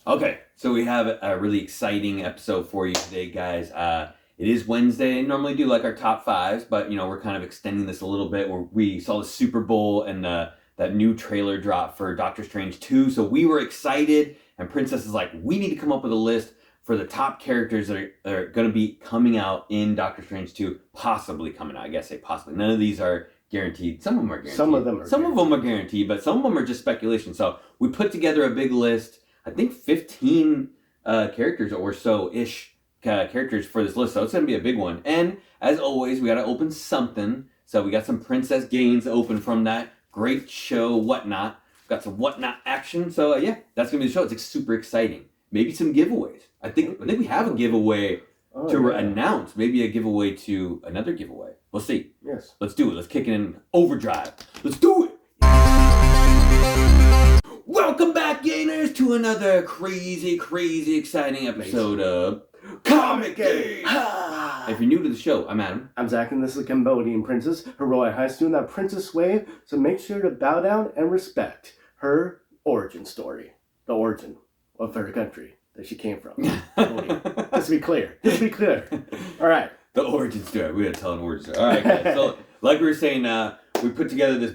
Okay, so we have a really exciting episode for you today, guys. It is Wednesday. I normally do like our top fives, but we're kind of extending this a little bit. Where we saw the Super Bowl and that new trailer drop for Doctor Strange 2, so we were excited. And Princess is like, we need to come up with a list for the top characters that are going to be coming out in Doctor Strange 2, possibly coming out. I guess say possibly. None of these are guaranteed. Some of them are guaranteed. Some of them are guaranteed, but some of them are just speculation. So we put together a big list. I think 15 characters or so-ish characters for this list, so it's going to be a big one. And as always, we got to open something. So we got some Princess gains open from that great show, Whatnot. Got some Whatnot action. So yeah, that's going to be the show. It's like, super exciting. Maybe some giveaways. I think we have a giveaway announce. Maybe a giveaway to another giveaway. We'll see. Yes. Let's do it. Let's kick it in overdrive. Let's do it. Welcome back, Gainers, to another crazy, exciting episode of Comic Game. If you're new to the show, I'm Adam. I'm Zach, and this is the Cambodian princess, heroic high student, that princess way. So make sure to bow down and respect her origin story, the origin of her country that she came from. Just to be clear. All right. The origin story. We gotta tell an origin story. All right, guys. So, like we were saying, we put together this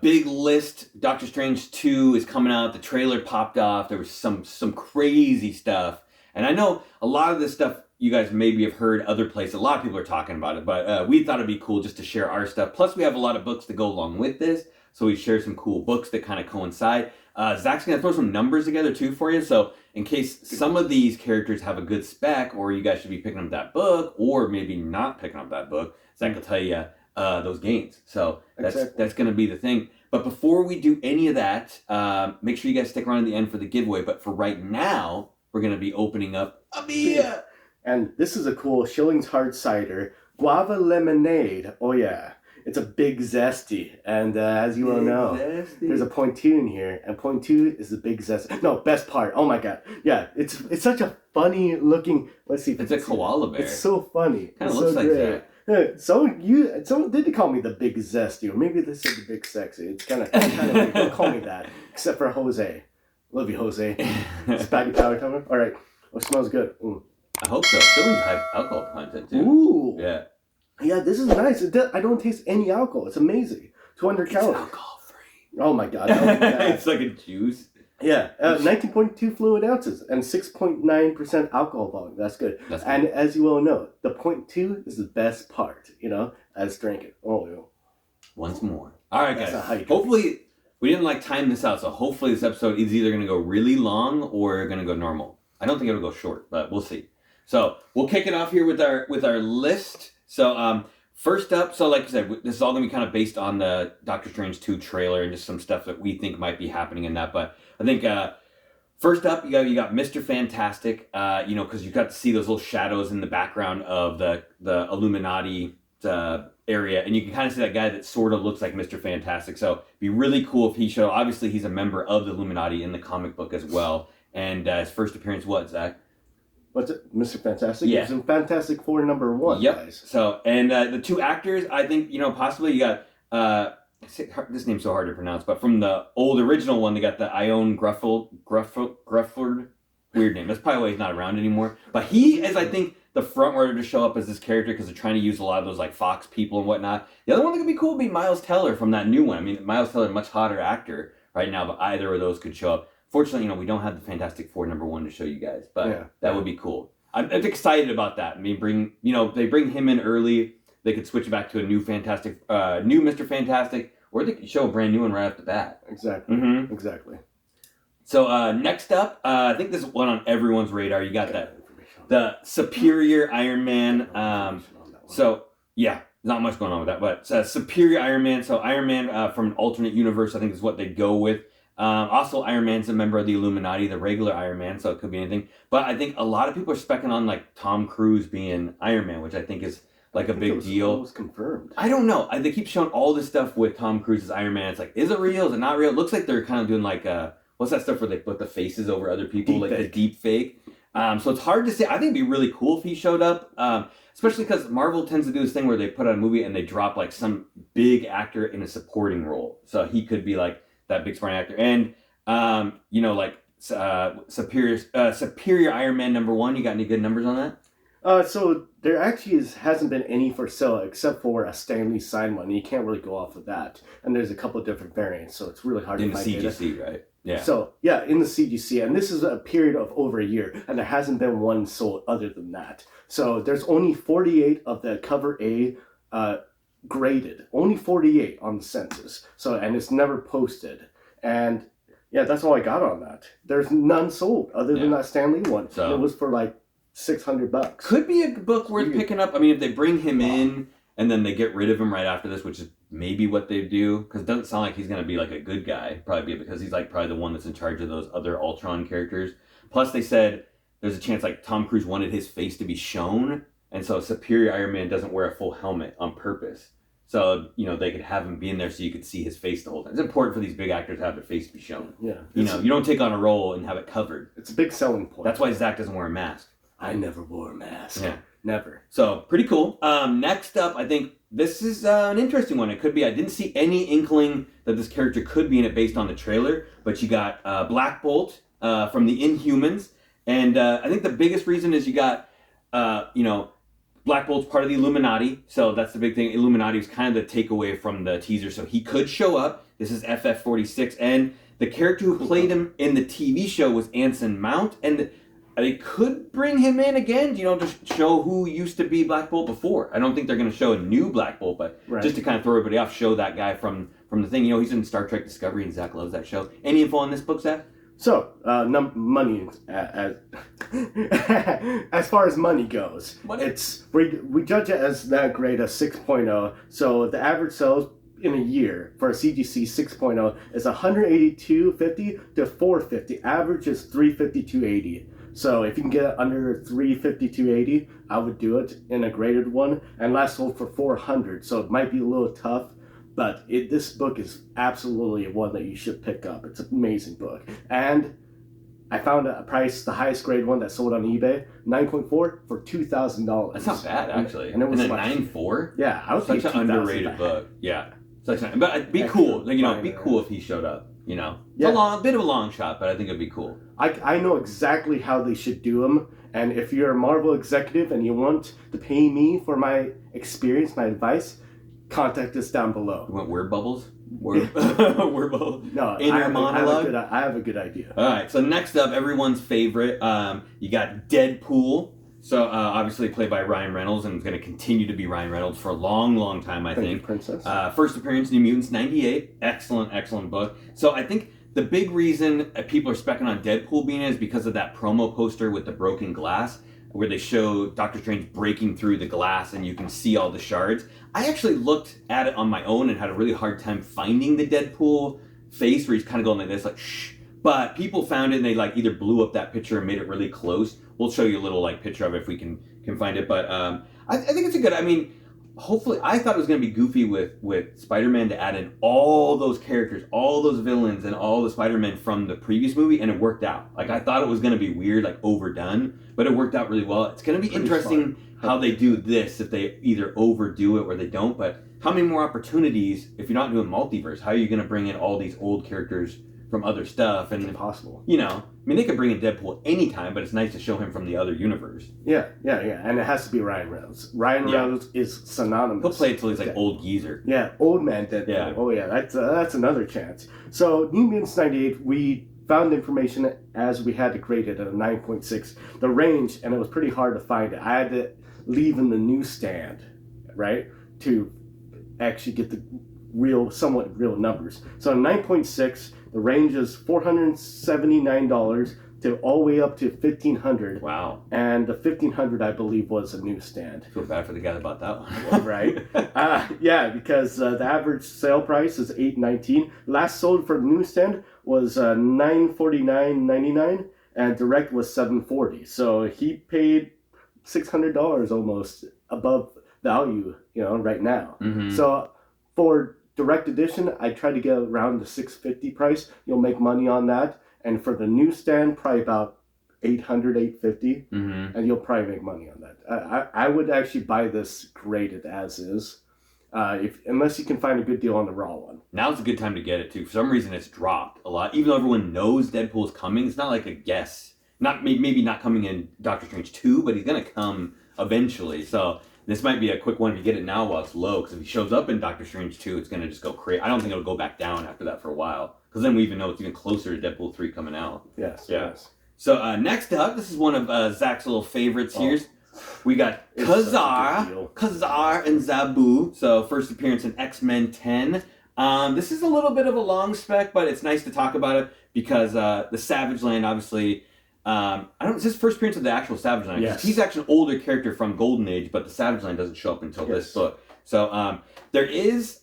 big list. Doctor Strange 2 is coming out. The trailer popped off. There was some crazy stuff. And I know a lot of this stuff you guys maybe have heard other places. A lot of people are talking about it. But we thought it'd be cool just to share our stuff. Plus, we have a lot of books to go along with this. So we share some cool books that kind of coincide. Zach's going to throw some numbers together, too, for you. So in case some of these characters have a good spec, or you guys should be picking up that book, or maybe not picking up that book, Zach will tell you those gains. So that's going to be the thing. But before we do any of that, make sure you guys stick around at the end for the giveaway. But for right now, we're going to be opening up a beer. And this is a cool Schilling's Hard Cider Guava Lemonade. Oh, yeah. It's a big zesty. And as you all know, there's a point 2 in here. And point 2 is the big zesty. No, best part. Oh, my God. Yeah, it's such a funny looking... Let's see. It's a koala bear. It's so funny. Kind of looks like that. Someone did call me the big zesty, or maybe they said the big sexy. It's kind of weird. Don't call me that, except for Jose. Love you, Jose. Spaghetti powder cover. All right. Oh, it smells good. I hope so. Still has alcohol content too. Ooh. Yeah. Yeah, this is nice. I don't taste any alcohol. It's amazing. 200 calories. It's alcohol free. Oh my God. It's like a juice. Yeah, 19.2 fluid ounces and 6.9% alcohol volume. That's good. And as you all know, the 0.2 is the best part, as drinking. Oh, yeah. Once more. All right, guys. Hopefully, we didn't time this out, so hopefully this episode is either going to go really long or going to go normal. I don't think it'll go short, but we'll see. So we'll kick it off here with our list. So first up, so like I said, this is all going to be kind of based on the Doctor Strange 2 trailer and just some stuff that we think might be happening in that, but I think first up, you got Mr. Fantastic, because you got to see those little shadows in the background of the Illuminati area, and you can kind of see that guy that sort of looks like Mr. Fantastic. So it'd be really cool if he showed. Obviously, he's a member of the Illuminati in the comic book as well. And his first appearance, what, Zach? What's it? Mr. Fantastic? Yeah. It's in Fantastic Four #1, yep. Guys. So, and the two actors, I think, possibly you got... this name's so hard to pronounce, but from the old original one, they got the Ione Grufford. Weird name. That's probably why he's not around anymore. But he is, I think, the front runner to show up as this character because they're trying to use a lot of those Fox people and whatnot. The other one that could be cool would be Miles Teller from that new one. I mean, Miles Teller is a much hotter actor right now, but either of those could show up. Fortunately, we don't have the Fantastic Four #1 to show you guys, but that would be cool. I'm excited about that. I mean, they bring him in early. They could switch back to a new Mr. Fantastic, or they could show a brand new one right off the bat. Exactly. Mm-hmm. Exactly. So next up, I think this is one on everyone's radar. You got the Superior Iron Man. So yeah, not much going on with that, but Superior Iron Man. So Iron Man from an alternate universe, I think is what they go with. Also, Iron Man's a member of the Illuminati, the regular Iron Man, so it could be anything. But I think a lot of people are specking on Tom Cruise being Iron Man, which I think is a big deal. It was confirmed. I don't know. They keep showing all this stuff with Tom Cruise as Iron Man. It's is it real? Is it not real? It looks like they're kind of doing what's that stuff where they put the faces over other people, the deep fake. So it's hard to say. I think it'd be really cool if he showed up, especially because Marvel tends to do this thing where they put out a movie and they drop some big actor in a supporting role. So he could be that big supporting actor. And, Superior Iron Man #1. You got any good numbers on that? So there actually hasn't been any for sale except for a Stanley signed one. You can't really go off of that. And there's a couple of different variants, so it's really hard In to the find CGC, right? Yeah. So, yeah, in the CGC. And this is a period of over a year, and there hasn't been one sold other than that. So there's only 48 of the cover A graded. Only 48 on the census. So, and it's never posted. And, yeah, that's all I got on that. There's none sold other than that Stan Lee one. So, it was for like $600. Could be a book worth picking up. I mean, if they bring him in and then they get rid of him right after this, which is maybe what they do, because it doesn't sound like he's going to be like a good guy. Probably because he's like probably the one that's in charge of those other Ultron characters. Plus, they said there's a chance like Tom Cruise wanted his face to be shown, and so Superior Iron Man doesn't wear a full helmet on purpose. So, you know, they could have him be in there so you could see his face the whole time. It's important for these big actors to have their face be shown. Yeah. You know, you don't take on a role and have it covered. It's a big selling point. That's why Zach doesn't wear a mask. I never wore a mask. Yeah. Never. So, pretty cool. Next up, I think this is an interesting one. It could be, I didn't see any inkling that this character could be in it based on the trailer, but you got Black Bolt from the Inhumans. And I think the biggest reason is you got, you know, Black Bolt's part of the Illuminati, so that's the big thing. Illuminati was kind of the takeaway from the teaser, so he could show up. This is FF46, and the character who played him in the TV show was Anson Mount, and they could bring him in again, you know, to show who used to be Black Bolt before. I don't think they're going to show a new Black Bolt, but just to kind of throw everybody off, show that guy from the thing. You know, he's in Star Trek Discovery, and Zach loves that show. Any info on this book, Zach? So, money, as far as money goes, we judge it as that grade a 6.0. So the average sales in a year for a CGC 6.0 is $182.50 to $450. Average is $352.80. So if you can get it under $352.80, I would do it in a graded one. And last sold for $400. So it might be a little tough. But this book is absolutely one that you should pick up. It's an amazing book. And I found a price, the highest grade one that sold on eBay, 9.4 for $2,000. That's not bad, actually. And it was 9.4? Yeah, I would such an underrated book. Yeah. But it'd be cool. Like, you know, it'd be cool if he showed up. You know, it's a bit of a long shot, but I think it'd be cool. I know exactly how they should do them. And if you're a Marvel executive and you want to pay me for my experience, my advice, contact us down below. You want word bubbles? Word bubbles? No, Inner monologue? I have a good idea. All right, so next up, everyone's favorite, you got Deadpool. So obviously played by Ryan Reynolds, and is going to continue to be Ryan Reynolds for a long, long time, I think. Thank you, Princess. First appearance, New Mutants, 98. Excellent book. So I think the big reason people are specking on Deadpool being in is because of that promo poster with the broken glass, where they show Doctor Strange breaking through the glass and you can see all the shards. I actually looked at it on my own and had a really hard time finding the Deadpool face where he's kind of going like this, like shh. But people found it and they like either blew up that picture and made it really close. We'll show you a little like picture of it if we can find it. But I think it's a good, I mean, hopefully, I thought it was going to be goofy with Spider-Man to add in all those characters, all those villains, and all the Spider-Man from the previous movie, and it worked out. Like, I thought it was going to be weird, like overdone, but it worked out really well. It's going to be interesting how they do this, if they either overdo it or they don't, but how many more opportunities, if you're not doing Multiverse, how are you going to bring in all these old characters from other stuff? And it's impossible. You know, I mean, they could bring in Deadpool anytime, but it's nice to show him from the other univerce. Yeah. And it has to be Ryan Reynolds. Ryan Reynolds is synonymous. He'll play it till he's like old geezer. Yeah, old man Deadpool. Yeah. Oh yeah, that's another chance. So New Mutants 98, we found information as we had to grade it at a 9.6. The range, and it was pretty hard to find it. I had to leave in the newsstand, right, to actually get the somewhat real numbers. So 9.6. The range is $479 to all the way up to $1,500. Wow. And the $1,500, I believe, was a newsstand. Feel bad for the guy that bought that one. Right. Yeah, because the average sale price is $819. Last sold for the newsstand was $949.99, and direct was $740. So he paid $600 almost above value, right now. Mm-hmm. So for direct edition, I try to get around the $650 price. You'll make money on that. And for the newsstand, probably about $800, $850, and you'll probably make money on that. I would actually buy this graded as is. unless you can find a good deal on the raw one. Now's a good time to get it too. For some reason, it's dropped a lot. Even though everyone knows Deadpool's coming, it's not like a guess. Not maybe not coming in Doctor Strange 2, but he's gonna come eventually. So this might be a quick one to get it now while it's low. Because if he shows up in Doctor Strange 2, it's gonna just go crazy. I don't think it'll go back down after that for a while. Because then we even know it's even closer to Deadpool 3 coming out. Yes. Yeah. Yes. So next up, this is one of Zach's little favorites here. We got Ka-Zar and Zabu. So first appearance in X-Men 10. This is a little bit of a long spec, but it's nice to talk about it because the Savage Land, obviously, it's his first appearance of the actual Savage Land. Yes. He's actually an older character from Golden Age, but the Savage Land doesn't show up until this book. So there is,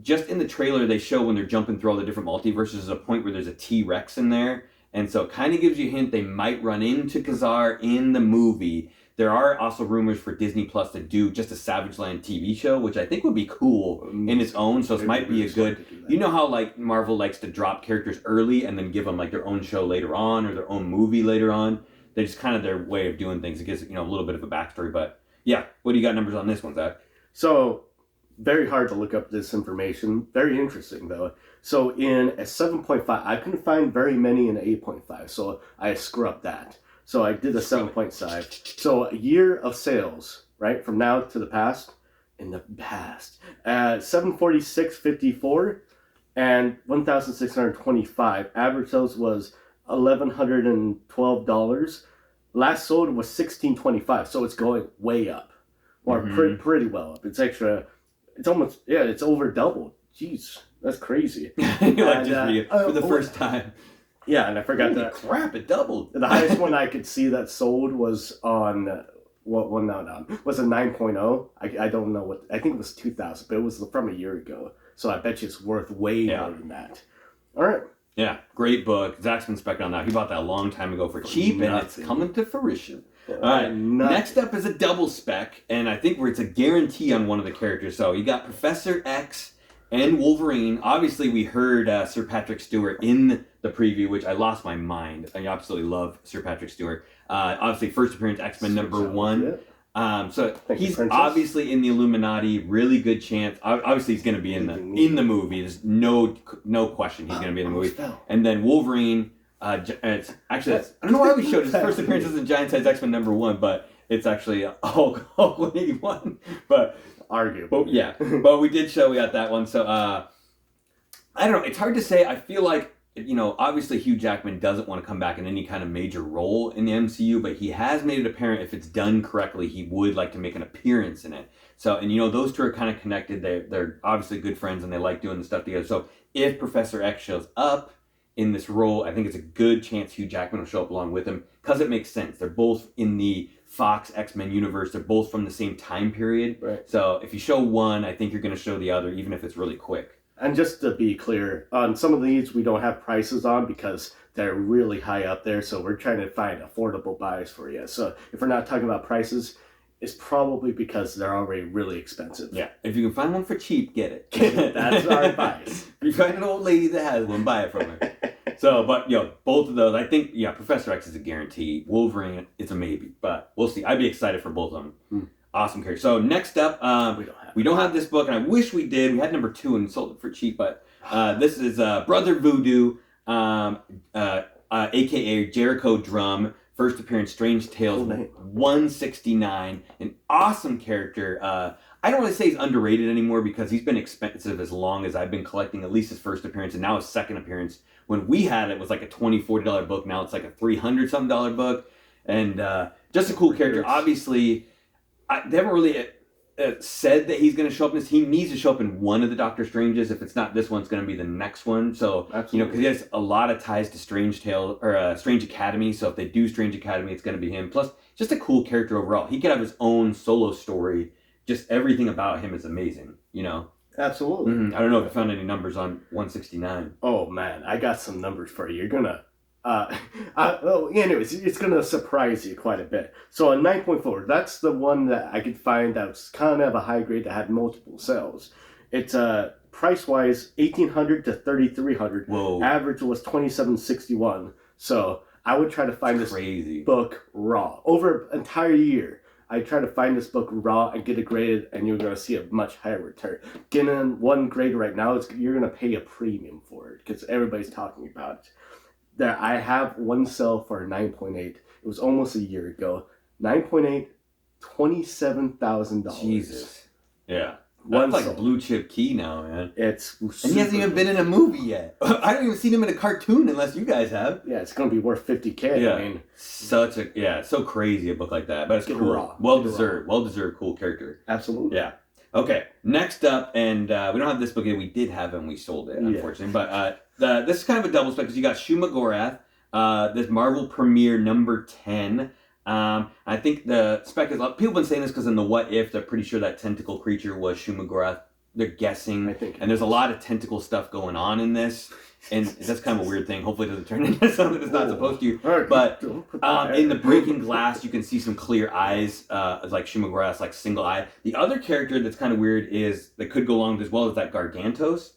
just in the trailer, they show when they're jumping through all the different multiverses, there's a point where there's a T-Rex in there. And so it kind of gives you a hint they might run into Ka-Zar in the movie. There are also rumors for Disney Plus to do just a Savage Land TV show, which I think would be cool in its own. So it might be a good... You know how like Marvel likes to drop characters early and then give them like their own show later on or their own movie later on? They're just kind of their way of doing things. It gives, a little bit of a backstory. But yeah, what do you got numbers on this one, Zach? So, very hard to look up this information. Very interesting, though. So, in a 7.5, I couldn't find very many in an 8.5. So, I scrubbed that. So I did a 7.5. So a year of sales, right? From now to the past. In the past. 746.54 and 1,625. Average sales was $1,112. Last sold was $1,625. So it's going way up. Or pretty well up. It's almost, it's over doubled. Jeez, that's crazy. For the first time. Yeah, and I forgot that. Crap, it doubled. The highest one I could see that sold was on, was a 9.0. I don't know what, I think it was 2,000, but it was from a year ago. So I bet you it's worth way more than that. All right. Yeah, great book. Zach's been spec'd on that. He bought that a long time ago for cheap, and it's coming to fruition. All right, next up is a double spec, and I think where it's a guarantee on one of the characters. So you got Professor X and Wolverine. Obviously, we heard Sir Patrick Stewart in the preview, which I lost my mind. I absolutely love Sir Patrick Stewart. Obviously, first appearance, X-Men #1. So he's obviously in the Illuminati. Really good chance. Obviously, he's going to be in the movie. There's no question he's going to be in the movie. And then Wolverine. I don't know why we showed his first appearance as a giant size X-Men #1, but it's actually Hulk 181. But arguable. But we did show we got that one. So I don't know. It's hard to say. I feel like obviously Hugh Jackman doesn't want to come back in any kind of major role in the MCU, but he has made it apparent if it's done correctly, he would like to make an appearance in it. So, and those two are kind of connected. They're obviously good friends and they like doing the stuff together. So if Professor X shows up in this role, I think it's a good chance Hugh Jackman will show up along with him because it makes sense. They're both in the Fox X-Men universe. They're both from the same time period. Right. So if you show one, I think you're going to show the other, even if it's really quick. And just to be clear, on some of these we don't have prices on because they're really high up there. So we're trying to find affordable buys for you. So if we're not talking about prices, it's probably because they're already really expensive. Yeah. If you can find one for cheap, get it. That's our advice. If you find an old lady that has one, buy it from her. So, but both of those, I think, Professor X is a guarantee. Wolverine, it's a maybe, but we'll see. I'd be excited for both of them. Awesome character. So next up, we don't have this book, and I wish we did. We had #2 and sold it for cheap, but this is Brother Voodoo, a.k.a. Jericho Drum. First appearance, Strange Tales 169. An awesome character. I don't really say he's underrated anymore because he's been expensive as long as I've been collecting, at least his first appearance, and now his second appearance. When we had it was like a $20, $40 book. Now it's like a $300-something book. And just a cool character. Obviously, they haven't really said that he's going to show up in this. He needs to show up in one of the Doctor Stranges. If it's not this one, it's going to be the next one. So, because he has a lot of ties to Strange Academy. So if they do Strange Academy, it's going to be him. Plus, just a cool character overall. He could have his own solo story. Just everything about him is amazing, Absolutely. I don't know if you found any numbers on 169. Oh, man. I got some numbers for you. You're going to... anyways, it's going to surprise you quite a bit. So a 9.4, that's the one that I could find that's kind of a high grade that had multiple sales. It's price-wise $1,800 to $3,300. Whoa. Average was $2,761. So I would try to find this book raw over an entire year. I try to find this book raw and get it graded, and you're going to see a much higher return. Getting one grade right now, you're going to pay a premium for it because everybody's talking about it. There, I have one sell for a 9.8. It was almost a year ago. 9.8, $27,000. Jesus. Yeah. One That's like sold. blue chip key now, man. It's And he hasn't even been in a movie yet. I haven't even seen him in a cartoon unless you guys have. Yeah, it's going to be worth $50K. Yeah. I mean, So crazy a book like that. But it's Get cool. raw. Well Get deserved. Well deserved, cool character. absolutely. Yeah. Okay. Next up, and we don't have this book yet. We did have it and we sold it, Yeah. unfortunately. But this is kind of a double spec because you got Shuma-Gorath, this Marvel premiere number 10. I think the spec is people have been saying this because in the What If, they're pretty sure that tentacle creature was Shuma-Gorath. They're guessing, I think. and there's a lot of tentacle stuff going on in this, and that's kind of a weird thing. Hopefully, it doesn't turn into something it's not supposed to. Right, But don't put that in the there. breaking glass, you can see some clear eyes, like Shuma-Gorath's like single eye. The other character that's kind of weird is that could go along as well is that Gargantos.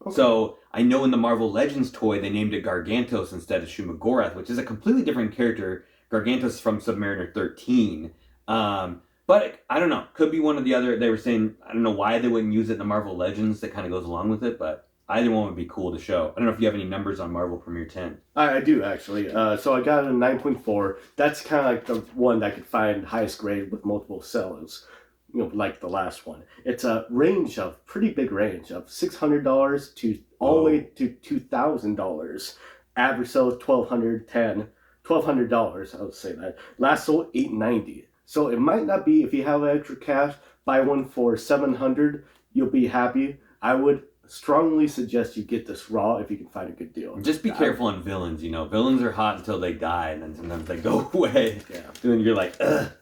Okay. So I know in the Marvel Legends toy they named it Gargantos instead of Shuma-Gorath, which is a completely different character. Gargantos is from Submariner 13. But I don't know. Could be one or the other. They were saying, I don't know why they wouldn't use it in the Marvel Legends that kind of goes along with it, but either one would be cool to show. I don't know if you have any numbers on Marvel Premiere 10. I do, actually. So I got a 9.4. That's kind of like the one that I could find highest grade with multiple sellers, like the last one. It's a range of, pretty big range of $600 to all the way to $2,000. Average sale $1,210. $1,200, I would say that. Last sold $890. So it might not be, if you have extra cash, buy one for $700, you'll be happy. I would strongly suggest you get this raw if you can find a good deal. Just be careful on villains, Villains are hot until they die, and then sometimes they go away. Yeah. And then you're like, ugh.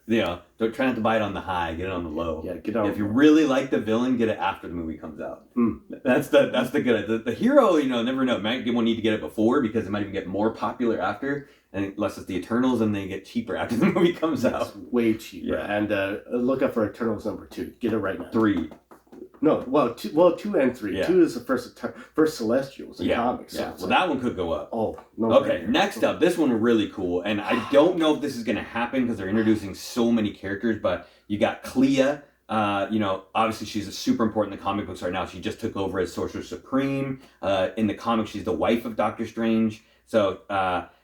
Don't try not to buy it on the high, get it on the low. Yeah, get on. If you really like the villain, get it after the movie comes out. Mm. That's the good. The hero, never know. Might need to get it before because it might even get more popular after. And unless it's the Eternals, and they get cheaper after the movie comes out. It's way cheaper. Yeah. And look up for Eternals number 2. Get it right now. 3. No, 2 and 3. Yeah. 2 is the first Celestials in comics. Yeah. So Well, that one could go up. Oh, no. Okay, next up, this one really cool, and I don't know if this is going to happen because they're introducing so many characters, but you got Clea. Obviously she's super important in the comic books right now. She just took over as Sorcerer Supreme. In the comics, she's the wife of Doctor Strange. So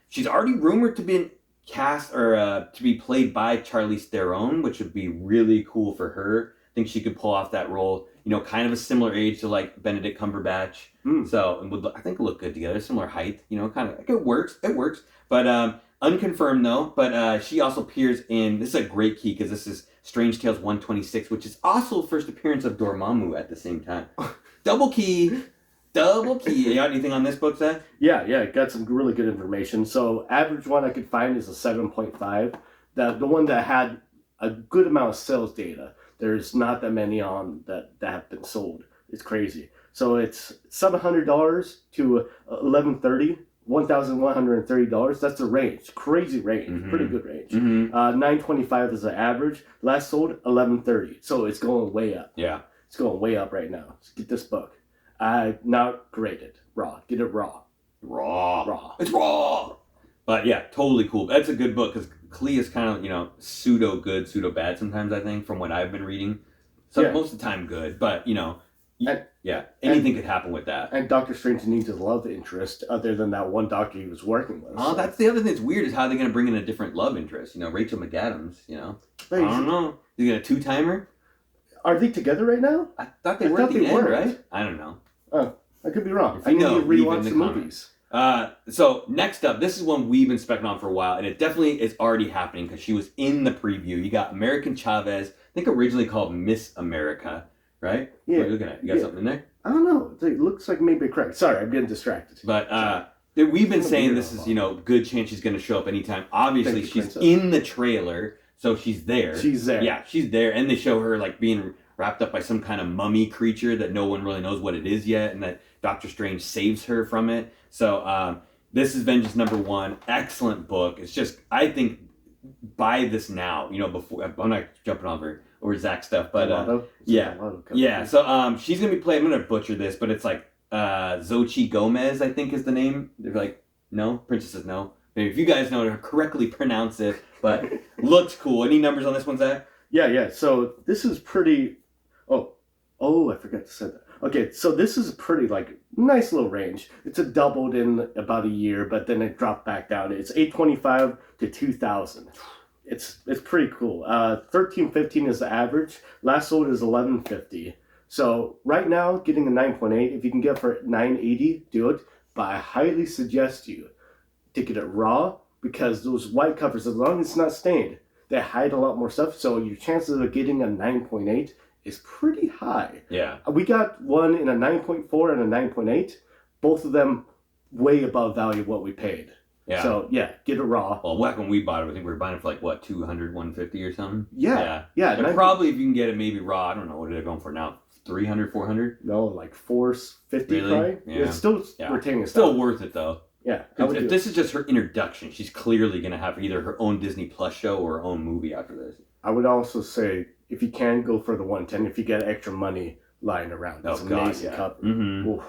she's already rumored to be cast or to be played by Charlize Theron, which would be really cool for her. I think she could pull off that role. Kind of a similar age to like Benedict Cumberbatch. So I think look good together. Similar height. Kind of it works. It works. But unconfirmed though. But she also appears in. This is a great key because this is Strange Tales 126, which is also the first appearance of Dormammu at the same time. Double key. You got anything on this book, Zach? Yeah, got some really good information. So average one I could find is a 7.5. The one that had a good amount of sales data. There's not that many on that have been sold. It's crazy. So it's $700 to $1,130. That's the range. Crazy range. Mm-hmm. Pretty good range. Mm-hmm. $925 is the average. Last sold $1,130. So it's going way up. Yeah. It's going way up right now. Let's get this book. Not graded. Raw. Get it raw. Raw. It's raw. But yeah, totally cool. That's a good book because Clea is kind of, pseudo good, pseudo bad sometimes, I think, from what I've been reading. So most of the time good, but, anything could happen with that. And Doctor Strange needs a love interest other than that one doctor he was working with. Oh, that's the other thing that's weird is how they're going to bring in a different love interest. Rachel McAdams, I don't know. Is it a two-timer? Are they together right now? I thought they were at the end, right? I don't know. Oh, I could be wrong. If I you need know, to leave rewatch in the the movies. So next up, this is one we've been specking on for a while, and it definitely is already happening because she was in the preview. You got American Chavez, I think originally called Miss America, right? Yeah. What are you looking at? You got something in there? I don't know. It looks like maybe correct. Sorry, I'm getting distracted. But we've been saying this is, good chance she's going to show up anytime. Obviously, she's in the trailer, so she's there. She's there. Yeah, she's there, and they show her like being wrapped up by some kind of mummy creature that no one really knows what it is yet, and that Doctor Strange saves her from it. So this is Vengeance #1. Excellent book. It's just, I think, buy this now. Before I'm not jumping over Zach's stuff, but yeah. So she's gonna be playing. I'm gonna butcher this, but it's like Xochitl Gomez, I think is the name. They're like, no, Princess says no. Maybe if you guys know how to correctly pronounce it, but looks cool. Any numbers on this one, Zach? Yeah. So this is pretty. I forgot to say that. Okay, so this is pretty like nice little range. It's a doubled in about a year, but then it dropped back down. It's 825 to 2000. It's pretty cool. 1315 is the average. Last sold is 1150. So right now, getting a 9.8, if you can get for 980, do it. But I highly suggest you to get it raw because those white covers, as long as it's not stained, they hide a lot more stuff. So your chances of getting a 9.8 is pretty high. Yeah. We got one in a 9.4 and a 9.8. Both of them way above value of what we paid. Yeah. So, yeah, get it raw. Well, back when we bought it, I think we were buying it for like, what, 200, 150 or something? Yeah. And probably if you can get it maybe raw, I don't know, what are they going for now? 300, 400? No, like 450 really? probably. Yeah. It's still retaining Still stuff. worth it, though. Yeah. If this is just her introduction, she's clearly going to have either her own Disney Plus show or her own movie after this. I would also say, if you can, go for the 110 if you get extra money lying around. It's amazing cover. Mm-hmm. Oof.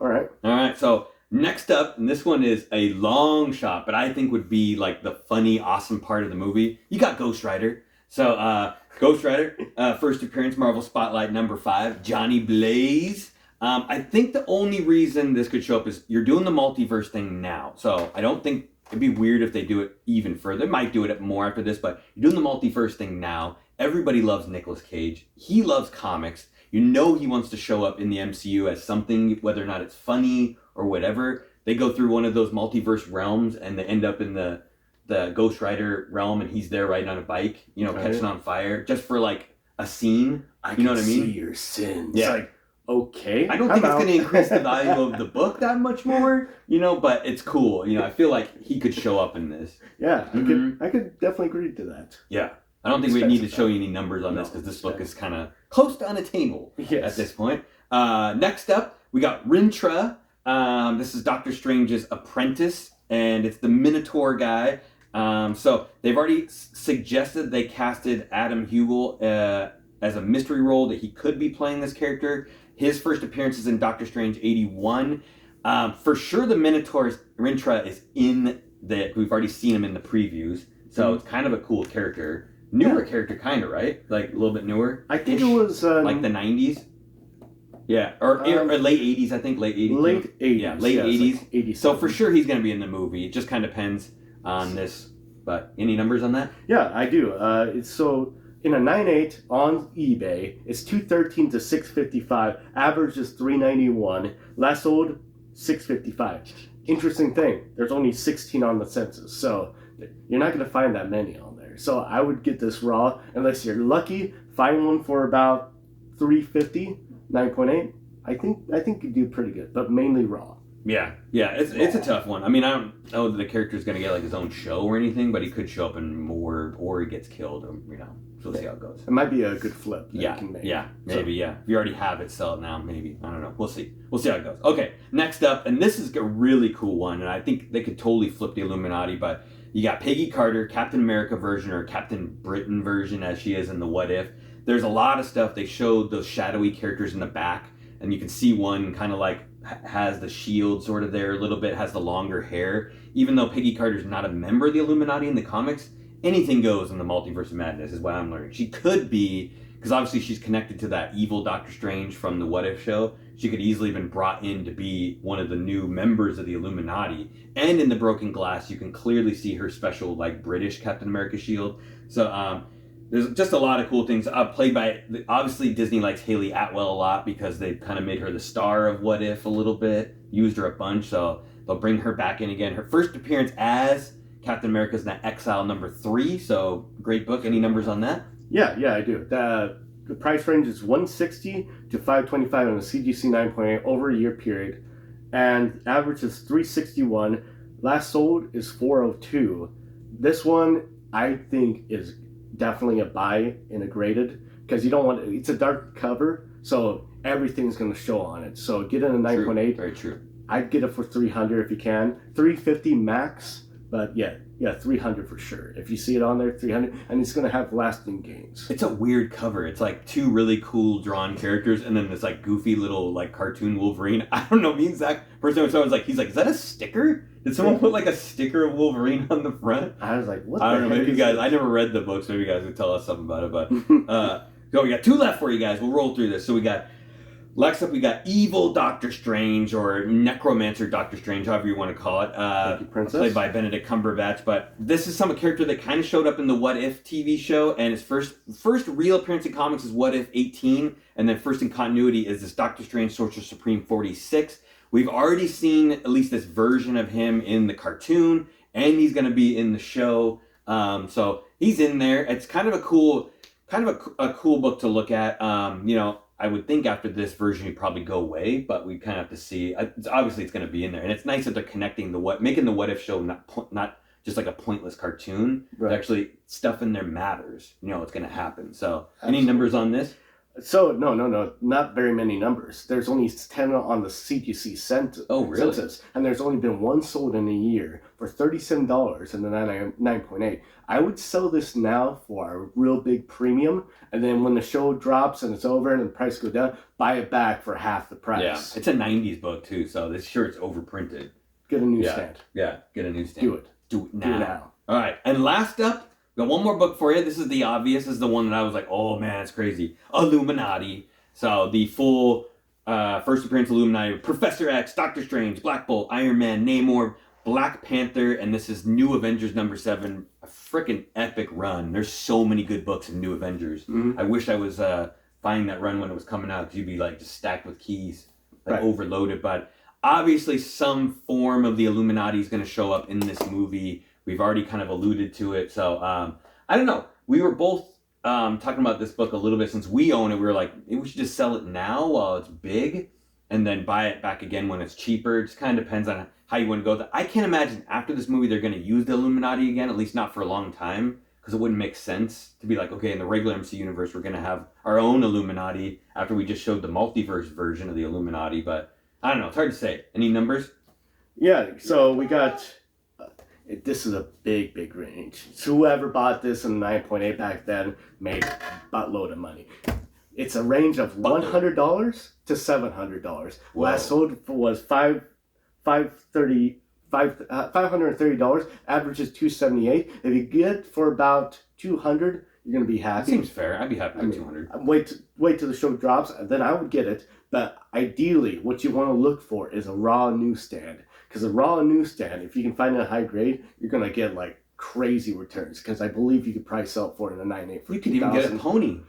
All right. So next up, and this one is a long shot, but I think would be like the funny, awesome part of the movie. You got Ghost Rider. So Ghost Rider, first appearance, Marvel Spotlight number 5, Johnny Blaze. I think the only reason this could show up is you're doing the multiverse thing now. So I don't think it'd be weird if they do it even further. They might do it more after this, but you're doing the multiverse thing now. Everybody loves Nicolas Cage. He loves comics. You know he wants to show up in the MCU as something, whether or not it's funny or whatever. They go through one of those multiverse realms and they end up in the Ghost Rider realm and he's there riding on a bike, catching on fire just for like a scene. You know what I mean? See your sins. Yeah. Like, okay. I don't think it's going to increase the value of the book that much more, but it's cool. I feel like he could show up in this. Yeah, I could definitely agree to that. Yeah. I don't think we need to show you any numbers on this because this book is kind of close to unattainable at this point. Next up, we got Rintrah. This is Doctor Strange's apprentice, and it's the Minotaur guy. So they've already suggested they casted Adam Hugel as a mystery role that he could be playing this character. His first appearance is in Doctor Strange 81. For sure, the Minotaur Rintrah is in we've already seen him in the previews, so it's kind of a cool character. Newer character, kind of, right? Like a little bit newer. I think it was like the 90s. Yeah, or late 80s. I think late 80s. Late 80s. Yeah, late 80s. Like 80s. So for sure, he's going to be in the movie. It just kind of depends on this. But any numbers on that? Yeah, I do. It's so in a 9.8 on eBay, it's 213 to 655. Average is 391. Last sold 655. Interesting thing. There's only 16 on the census, so you're not going to find that many on there. So I would get this raw, unless you're lucky. Find one for about 350, 9.8. I think you do pretty good, but mainly raw. Yeah, it's a tough one. I mean, I don't know that the character's going to get like his own show or anything, but he could show up in more, or he gets killed, or so we'll see how it goes. It might be a good flip. Yeah, maybe. If you already have it, sell it now. Maybe, I don't know. We'll see how it goes. Okay, next up, and this is a really cool one, and I think they could totally flip the Illuminati, but you got Peggy Carter, Captain America version, or Captain Britain version, as she is in the What If. There's a lot of stuff. They showed those shadowy characters in the back, and you can see one kind of like has the shield sort of there a little bit, has the longer hair. Even though Peggy Carter's not a member of the Illuminati in the comics, anything goes in the Multiverse of Madness is what I'm learning. She could be, because obviously she's connected to that evil Doctor Strange from the What If show. She could easily have been brought in to be one of the new members of the Illuminati. And in the Broken Glass, you can clearly see her special like British Captain America shield. So there's just a lot of cool things. Played by, obviously Disney likes Haley Atwell a lot because they kind of made her the star of What If a little bit, used her a bunch, so they'll bring her back in again. Her first appearance as Captain America is in Exile number 3, so great book. Any numbers on that? Yeah, I do. The price range is 160 to 525 on a CGC 9.8 over a year period, and average is 361. Last sold is 402. This one I think is definitely a buy in a graded, because you don't want it's a dark cover, so everything's going to show on it. So get in a 9.8. Very true. I'd get it for 300 if you can. 350 max, but yeah, Yeah, 300 for sure. If you see it on there, 300, and it's gonna have lasting gains. It's a weird cover. It's like two really cool drawn characters, and then this like goofy little like cartoon Wolverine. I don't know. Me and Zach first time someone's like, he's like, is that a sticker? Did someone put like a sticker of Wolverine on the front? I was like, what? I don't know. Maybe you guys. I never read the books. Maybe you guys could tell us something about it. But so we got 2 left for you guys. We'll roll through this. So we got. Next up, we got Evil Doctor Strange, or Necromancer Doctor Strange, however you want to call it. Thank you, Princess. Played by Benedict Cumberbatch. But this is some character that kind of showed up in the What If TV show, and his first real appearance in comics is What If 18, and then first in continuity is this Doctor Strange Sorcerer Supreme 46. We've already seen at least this version of him in the cartoon, and he's going to be in the show. So he's in there. It's kind of a cool book to look at. I would think after this version he'd probably go away, but we kind of have to see. Obviously, it's going to be in there, and it's nice that they're connecting making the What If show not just like a pointless cartoon. Right. Actually, stuff in there matters. You know what's going to happen. So, Absolutely. Any numbers on this? So no, not very many numbers. There's only 10 on the CGC census. Oh, really? Census, and there's only been one sold in a year for $37 and the 9.8. I would sell this now for a real big premium, and then when the show drops and it's over and the price goes down, buy it back for half the price. Yeah, it's a '90s book too, so this shirt's overprinted. Get a newsstand. Yeah, get a newsstand. Do it. Do it now. All right, and last up. Got one more book for you. This is the obvious. This is the one that I was like, oh man, it's crazy. Illuminati. So the full first appearance of Illuminati. Professor X, Doctor Strange, Black Bolt, Iron Man, Namor, Black Panther, and this is New Avengers #7. A freaking epic run. There's so many good books in New Avengers. Mm-hmm. I wish I was finding that run when it was coming out, because you'd be like just stacked with keys, like overloaded. But obviously some form of the Illuminati is going to show up in this movie. We've already kind of alluded to it. So, I don't know. We were both talking about this book a little bit. Since we own it, we were like, maybe we should just sell it now while it's big and then buy it back again when it's cheaper. It just kind of depends on how you want to go. I can't imagine after this movie they're going to use the Illuminati again, at least not for a long time, because it wouldn't make sense to be like, okay, in the regular MC universe, we're going to have our own Illuminati after we just showed the multiverse version of the Illuminati. But I don't know. It's hard to say. Any numbers? Yeah, so we got... This is a big range. So whoever bought this in 9.8 back then made a buttload of money. It's a range of $100 to $700. Whoa. Last sold was $530. Average is $278. If you get for about $200, you're gonna be happy. Seems fair. I'd be happy with $200. Wait till the show drops, and then I would get it. But ideally, what you want to look for is a raw newsstand. Because a raw newsstand, if you can find it at high grade, you're going to get like crazy returns. Because I believe you could probably sell it for in a 9.8 for You could even get a pony.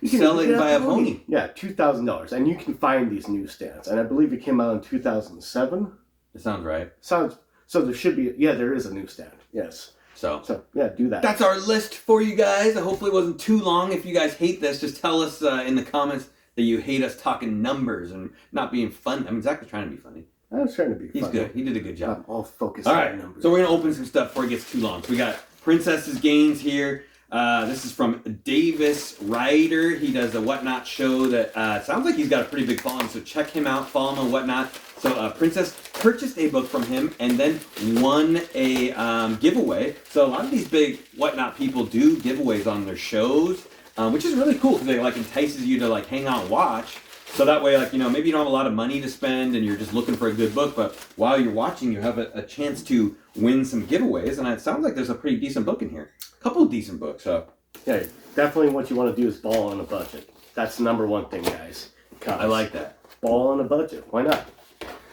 You can sell it and buy a pony. Yeah, $2,000. And you can find these newsstands. And I believe it came out in 2007. That sounds right. So there should be, there is a newsstand. Yes. So yeah, do that. That's our list for you guys. Hopefully it wasn't too long. If you guys hate this, just tell us in the comments that you hate us talking numbers and not being fun. I mean, Zach was trying to be funny. I was trying to be funny. He's good. He did a good job. I'm all focused on numbers. So we're going to open some stuff before it gets too long. So we got Princess's Gains here. This is from Davis Ryder. He does a Whatnot show that sounds like he's got a pretty big following. So check him out. Follow him on Whatnot. So Princess purchased a book from him and then won a giveaway. So a lot of these big Whatnot people do giveaways on their shows, which is really cool because it like entices you to like hang out and watch. So that way, like, maybe you don't have a lot of money to spend and you're just looking for a good book, but while you're watching, you have a chance to win some giveaways. And it sounds like there's a pretty decent book in here. A couple of decent books, so. Yeah, definitely what you want to do is ball on a budget. That's the number one thing, guys. I like that. Ball on a budget. Why not?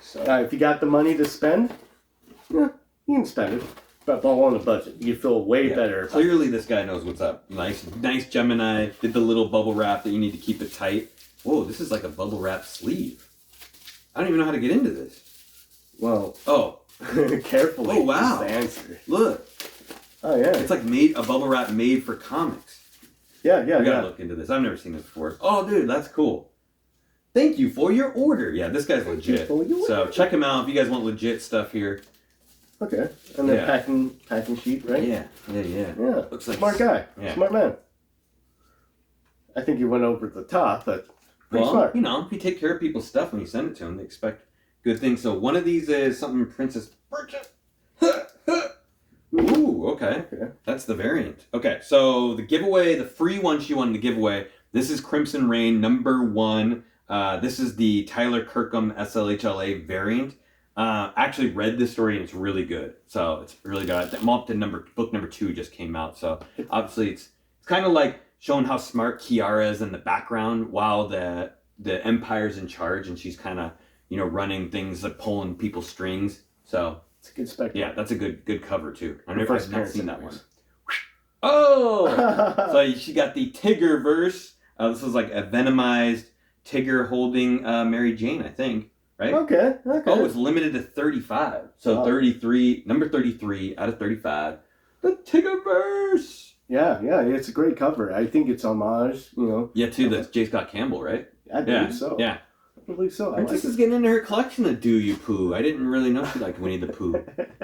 So if you got the money to spend, you can spend it. But ball on a budget. You feel way better. Clearly this guy knows what's up. Nice Gemini. Did the little bubble wrap that you need to keep it tight. Whoa, this is like a bubble wrap sleeve. I don't even know how to get into this. Well. Oh. Carefully. Oh, wow. Is the answer. Look. Oh, yeah. It's like a bubble wrap made for comics. Yeah. We gotta look into this. I've never seen this before. Oh, dude, that's cool. Thank you for your order. Yeah, this guy's legit. So check him out if you guys want legit stuff here. Okay. And then packing sheet, right? Yeah. Yeah. Looks like smart guy. Yeah. Smart man. I think you went over the top, but pretty smart. If you take care of people's stuff when you send it to them, they expect good things. So one of these is something Princess purchased. Ooh, okay. That's the variant. Okay, so the giveaway, the free one she wanted to give away, this is Crimson Reign #1. This is the Tyler Kirkham SLHLA variant. Actually read this story and it's really good. So it's really good. I'm up to book number 2 just came out. So obviously it's kind of like showing how smart Kiara is in the background while the Empire's in charge and she's kind of, running things like pulling people's strings. So it's a good spectacle. Yeah, that's a good cover too. I've not seen that one. Oh, so she got the Tigger verse. This was like a venomized Tigger holding Mary Jane, I think. Right? Okay. Oh, it's limited to 35. So 33, number 33 out of 35. The Tiggerverse. Yeah, it's a great cover. I think it's homage, Yeah, to the J. Scott Campbell, right? I believe so. Yeah. I believe so. Princess is getting into her collection of Do You Pooh. I didn't really know she liked Winnie the Pooh.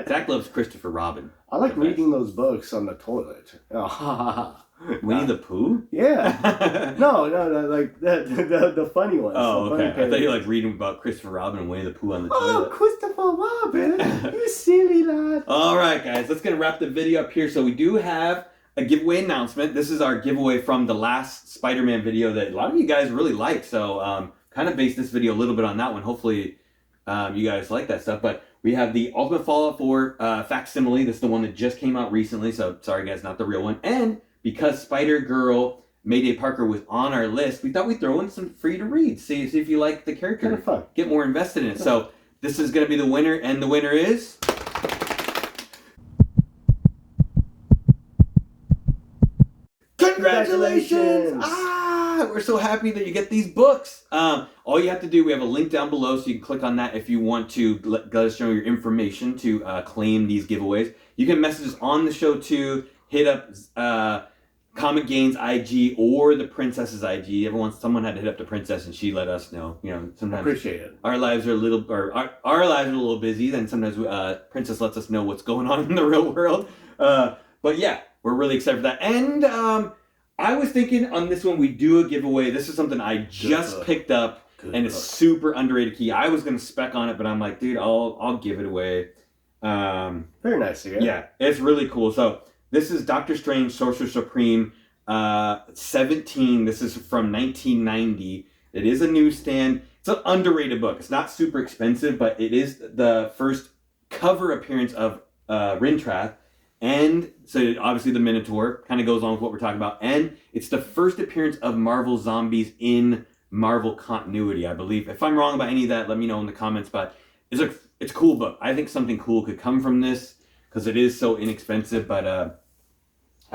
Zach loves Christopher Robin. I like reading those books on the toilet. Winnie the Pooh? Yeah. No, like the funny ones. Oh, okay. I thought you like reading about Christopher Robin and Winnie the Pooh on the toilet. Oh, Christopher Robin! You silly lad. All right, guys. Let's get wrap the video up here. So we do have a giveaway announcement. This is our giveaway from the last Spider-Man video that a lot of you guys really liked. So kind of based this video a little bit on that one. Hopefully you guys like that stuff. But we have the Ultimate Fallout 4 facsimile. This is the one that just came out recently. So sorry, guys, not the real one. And because Spider-Girl Mayday Parker was on our list, we thought we'd throw in some free to read. See if you like the character. Kind of fun. Get more invested in it. So this is going to be the winner. And the winner is... Congratulations! We're so happy that you get these books. All you have to do, we have a link down below, so you can click on that if you want to let us know your information to claim these giveaways. You can message us on the show too. Hit up Comic Gains IG or the Princess's IG. Someone had to hit up the Princess, and she let us know. Sometimes appreciate it. Our lives are a little, our lives are a little busy. Then sometimes Princess lets us know what's going on in the real world. But yeah, we're really excited for that. And I was thinking on this one we do a giveaway. This is something I just picked up, and it's super underrated key. I was gonna spec on it, but I'm like, dude, I'll give it away. Very nice again. Yeah, it's really cool. So this is Doctor Strange Sorcerer Supreme 17. This is from 1990. It is a newsstand. It's an underrated book. It's not super expensive, but it is the first cover appearance of Rintrah. And so obviously the Minotaur kind of goes on with what we're talking about. And it's the first appearance of Marvel Zombies in Marvel continuity, I believe. If I'm wrong about any of that, let me know in the comments. But it's a cool book. I think something cool could come from this because it is so inexpensive. But I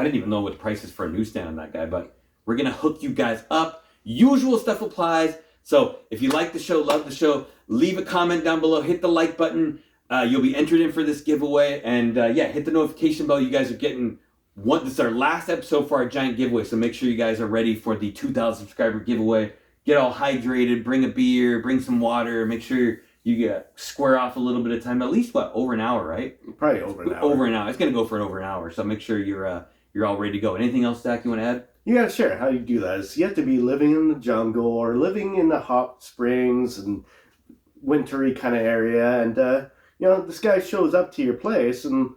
didn't even know what the price is for a newsstand on that guy. But we're going to hook you guys up. Usual stuff applies. So if you like the show, love the show, leave a comment down below. Hit the like button. You'll be entered in for this giveaway, and hit the notification bell. You guys are getting this is our last episode for our giant giveaway, so make sure you guys are ready for the 2,000 subscriber giveaway. Get all hydrated, bring a beer, bring some water, make sure you square off a little bit of time, at least over an hour, right? Probably over an hour. Over an hour. It's gonna go for over an hour, so make sure you're all ready to go. Anything else, Zach, you want to add? You gotta share how you do that. Is you have to be living in the jungle or living in the hot springs and wintry kind of area, and this guy shows up to your place and,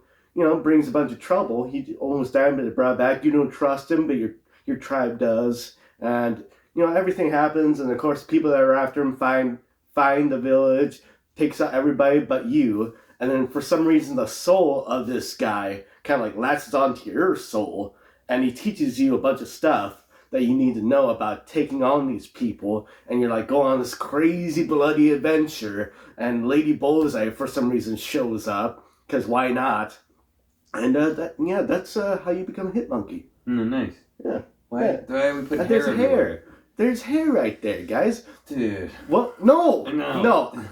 brings a bunch of trouble. He almost died, but brought back. You don't trust him, but your tribe does. And, everything happens. And, of course, people that are after him find the village, takes out everybody but you. And then for some reason, the soul of this guy kind of like latches onto your soul. And he teaches you a bunch of stuff that you need to know about taking on these people, and you're like going on this crazy bloody adventure, and Lady Bullseye for some reason shows up, because why not? And that's how you become a hit monkey. Nice. Yeah. Why we put hair there's everywhere? Hair. There's hair right there, guys. Dude. What? No.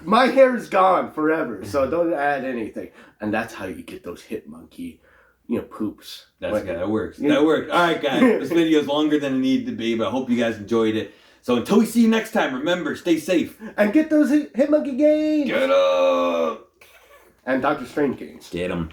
My hair is gone forever, so don't add anything. And that's how you get those hit monkey poops. That works. That worked. All right, guys. This video is longer than it needed to be, but I hope you guys enjoyed it. So until we see you next time, remember, stay safe. And get those hit monkey gains. Get 'em. And Doctor Strange gains. Get 'em.